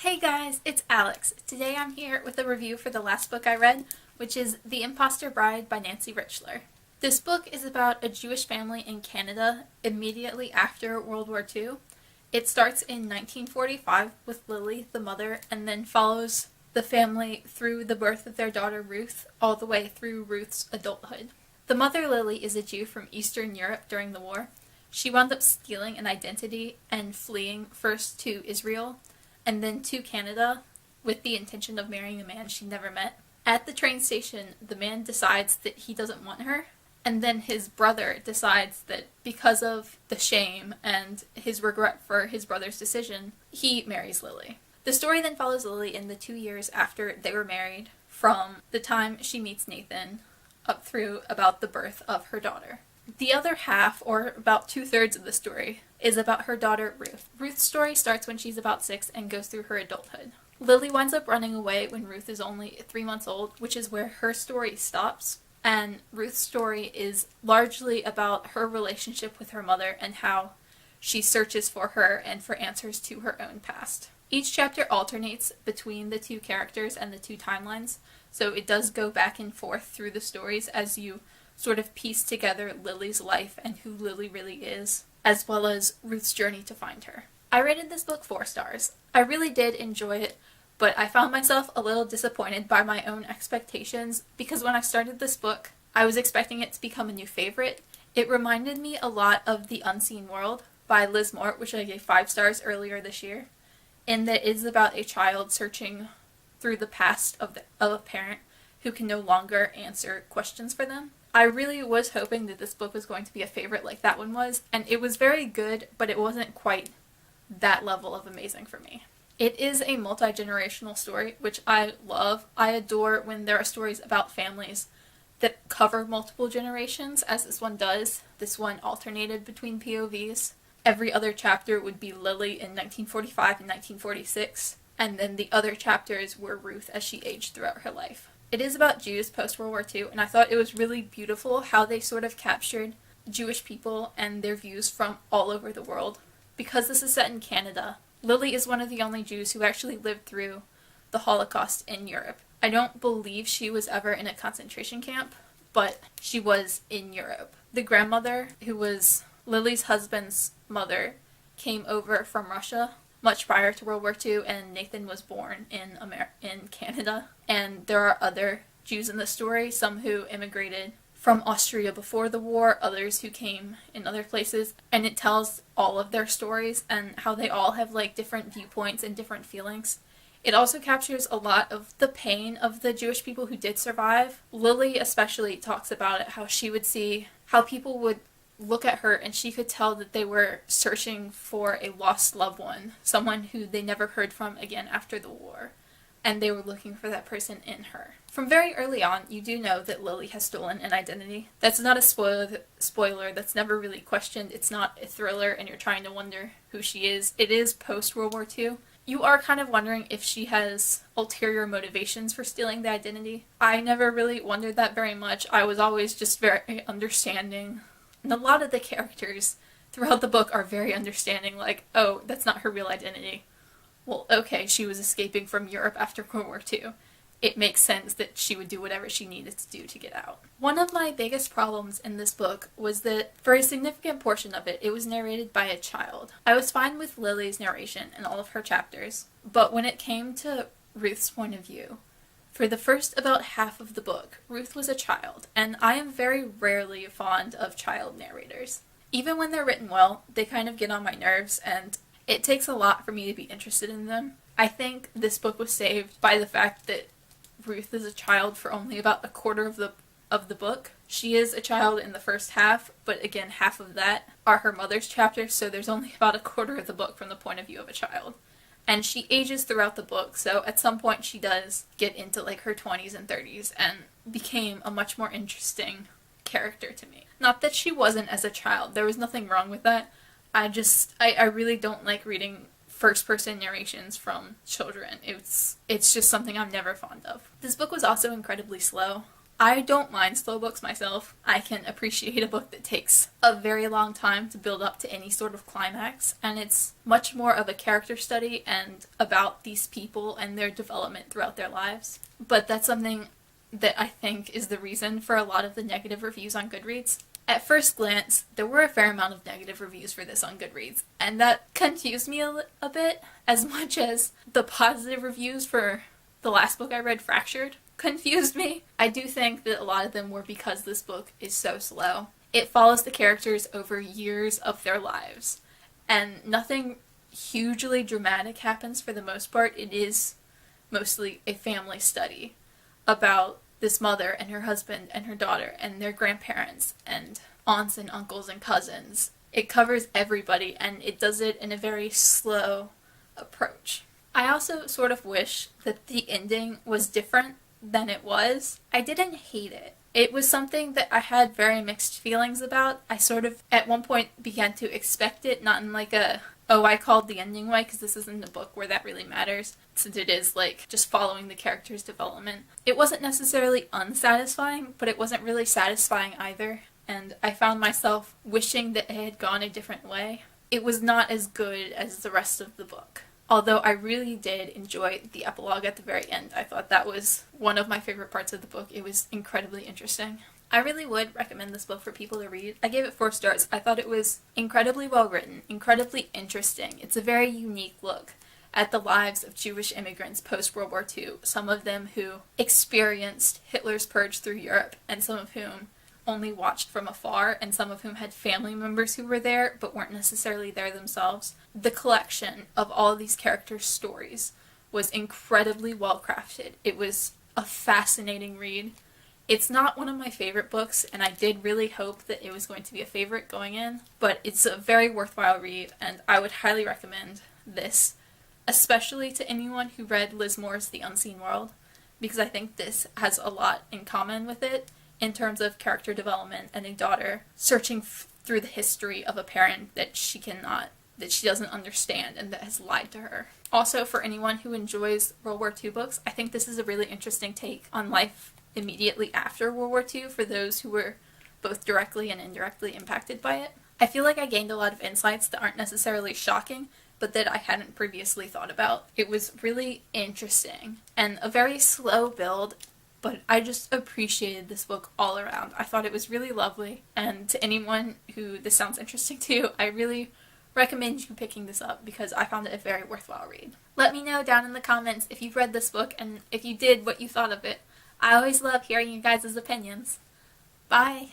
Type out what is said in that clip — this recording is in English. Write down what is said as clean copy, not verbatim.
Hey guys, it's Alex. Today I'm here with a review for the last book I read, which is The Imposter Bride by Nancy Richler. This book is about a Jewish family in Canada immediately after World War II. It starts in 1945 with Lily, the mother, and then follows the family through the birth of their daughter Ruth, all the way through Ruth's adulthood. The mother, Lily, is a Jew from Eastern Europe during the war. She wound up stealing an identity and fleeing first to Israel and then to Canada with the intention of marrying a man she never met. At the train station, the man decides that he doesn't want her, and then his brother decides that because of the shame and his regret for his brother's decision, he marries Lily. The story then follows Lily in the 2 years after they were married, from the time she meets Nathan up through about the birth of her daughter. The other half, or about 2/3 of the story, is about her daughter Ruth. Ruth's story starts when she's about 6 and goes through her adulthood. Lily winds up running away when Ruth is only 3 months old, which is where her story stops, and Ruth's story is largely about her relationship with her mother and how she searches for her and for answers to her own past. Each chapter alternates between the two characters and the two timelines, so it does go back and forth through the stories as you sort of piece together Lily's life and who Lily really is, as well as Ruth's journey to find her. I rated this book 4 stars. I really did enjoy it, but I found myself a little disappointed by my own expectations because when I started this book, I was expecting it to become a new favorite. It reminded me a lot of The Unseen World by Liz Mort, which I gave 5 stars earlier this year, in that it is about a child searching through the past of a parent who can no longer answer questions for them. I really was hoping that this book was going to be a favorite like that one was, and it was very good, but it wasn't quite that level of amazing for me. It is a multi-generational story, which I love. I adore when there are stories about families that cover multiple generations, as this one does. This one alternated between POVs. Every other chapter would be Lily in 1945 and 1946, and then the other chapters were Ruth as she aged throughout her life. It is about Jews post-World War II, and I thought it was really beautiful how they sort of captured Jewish people and their views from all over the world. Because this is set in Canada, Lily is one of the only Jews who actually lived through the Holocaust in Europe. I don't believe she was ever in a concentration camp, but she was in Europe. The grandmother, who was Lily's husband's mother, came over from Russia much prior to World War II, and Nathan was born in Canada. And there are other Jews in the story, some who immigrated from Austria before the war, others who came in other places, and it tells all of their stories and how they all have different viewpoints and different feelings. It also captures a lot of the pain of the Jewish people who did survive. Lily especially talks about it, how she would see how people would look at her and she could tell that they were searching for a lost loved one, someone who they never heard from again after the war, and they were looking for that person in her. From very early on, you do know that Lily has stolen an identity. That's not a spoiler, that's never really questioned. It's not a thriller and you're trying to wonder who she is. It is post-World War II. You are kind of wondering if she has ulterior motivations for stealing the identity. I never really wondered that very much. I was always just very understanding. And a lot of the characters throughout the book are very understanding, like, oh, that's not her real identity. Well, okay, she was escaping from Europe after World War II. It makes sense that she would do whatever she needed to do to get out. One of my biggest problems in this book was that for a significant portion of it, it was narrated by a child. I was fine with Lily's narration in all of her chapters, but when it came to Ruth's point of view, for the first about half of the book, Ruth was a child, and I am very rarely fond of child narrators. Even when they're written well, they kind of get on my nerves, and it takes a lot for me to be interested in them. I think this book was saved by the fact that Ruth is a child for only about a quarter of the book. She is a child in the first half, but again, half of that are her mother's chapters, so there's only about a quarter of the book from the point of view of a child. And she ages throughout the book, so at some point she does get into her 20s and 30s and became a much more interesting character to me. Not that she wasn't as a child, there was nothing wrong with that. I really don't like reading first-person narrations from children. It's just something I'm never fond of. This book was also incredibly slow. I don't mind slow books myself. I can appreciate a book that takes a very long time to build up to any sort of climax, and it's much more of a character study and about these people and their development throughout their lives. But that's something that I think is the reason for a lot of the negative reviews on Goodreads. At first glance, there were a fair amount of negative reviews for this on Goodreads, and that confused me a bit, as much as the positive reviews for the last book I read, Fractured, confused me. I do think that a lot of them were because this book is so slow. It follows the characters over years of their lives, and nothing hugely dramatic happens for the most part. It is mostly a family study about this mother and her husband and her daughter and their grandparents and aunts and uncles and cousins. It covers everybody, and it does it in a very slow approach. I also sort of wish that the ending was different than it was. I didn't hate it. It was something that I had very mixed feelings about. I sort of, at one point, began to expect it, not in like a, oh, I called the ending way, because this isn't a book where that really matters, since it is like just following the character's development. It wasn't necessarily unsatisfying, but it wasn't really satisfying either, and I found myself wishing that it had gone a different way. It was not as good as the rest of the book. Although I really did enjoy the epilogue at the very end. I thought that was one of my favorite parts of the book. It was incredibly interesting. I really would recommend this book for people to read. I gave it 4 stars. I thought it was incredibly well written, incredibly interesting. It's a very unique look at the lives of Jewish immigrants post-World War II, some of them who experienced Hitler's purge through Europe, and some of whom only watched from afar, and some of whom had family members who were there but weren't necessarily there themselves. The collection of all of these characters' stories was incredibly well crafted. It was a fascinating read. It's not one of my favorite books, and I did really hope that it was going to be a favorite going in, but it's a very worthwhile read, and I would highly recommend this, especially to anyone who read Liz Moore's The Unseen World, because I think this has a lot in common with it in terms of character development and a daughter searching through the history of a parent that she doesn't understand and that has lied to her. Also, for anyone who enjoys World War II books, I think this is a really interesting take on life immediately after World War II for those who were both directly and indirectly impacted by it. I feel like I gained a lot of insights that aren't necessarily shocking, but that I hadn't previously thought about. It was really interesting and a very slow build, but I just appreciated this book all around. I thought it was really lovely, and to anyone who this sounds interesting to, I really recommend you picking this up because I found it a very worthwhile read. Let me know down in the comments if you've read this book, and if you did, what you thought of it. I always love hearing you guys' opinions. Bye!